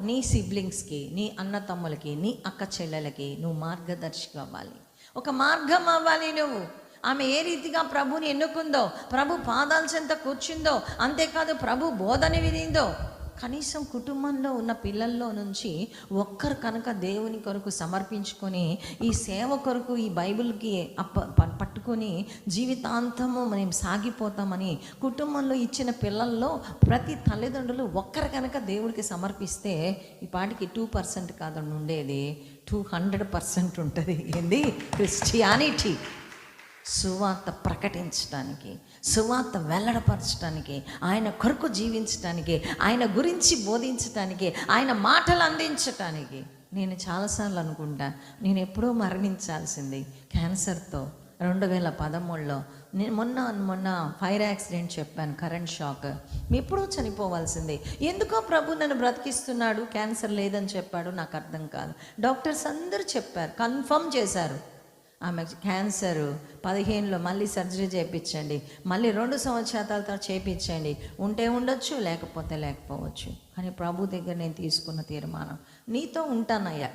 నీ సిబ్లింగ్స్కి, నీ అన్న తమ్ములకి, నీ అక్క చెల్లెలకి నువ్వు మార్గదర్శిగా అవ్వాలి. ఒక మార్గం అవ్వాలి నువ్వు. ఆమె ఏ రీతిగా ప్రభుని ఎన్నుకుందో, ప్రభు పాదాల చెంత కూర్చుందో, అంతేకాదు ప్రభు బోధన వినిందో, కనీసం కుటుంబంలో ఉన్న పిల్లల్లో నుంచి ఒక్కరు కనుక దేవుని కొరకు సమర్పించుకొని ఈ సేవ కొరకు ఈ బైబిల్కి పట్టుకొని జీవితాంతము మనం సాగిపోతామని కుటుంబంలో ఇచ్చిన పిల్లల్లో ప్రతి తల్లిదండ్రులు ఒక్కరు కనుక దేవుడికి సమర్పిస్తే ఈ పాటికి 2% కాదండి ఉండేది, 200% ఉంటుంది. ఏంది? క్రిస్టియానిటీ సువార్త ప్రకటించడానికి, సువార్త వెల్లడపరచడానికి, ఆయన కొరకు జీవించడానికి, ఆయన గురించి బోధించడానికి, ఆయన మాటలు అందించటానికి. నేను చాలాసార్లు అనుకుంటా, నేను ఎప్పుడో మరణించాల్సింది క్యాన్సర్తో 2013లో. నేను మొన్న ఫైర్ యాక్సిడెంట్ చెప్పాను, కరెంట్ షాక్. ఎప్పుడూ చనిపోవాల్సిందే. ఎందుకో ప్రభు నన్ను బ్రతికిస్తున్నాడు, క్యాన్సర్ లేదని చెప్పాడు. నాకు అర్థం కాదు. డాక్టర్స్ అందరూ చెప్పారు, కన్ఫర్మ్ చేశారు, ఆమె క్యాన్సర్ 15లో మళ్ళీ సర్జరీ చేయించండి, మళ్ళీ 2 సంవత్సరాల తర్వాత చేయించండి, ఉంటే ఉండొచ్చు లేకపోతే లేకపోవచ్చు. కానీ ప్రభు దగ్గర నేను తీసుకున్న తీర్మానం, నీతో ఉంటానయ్యా,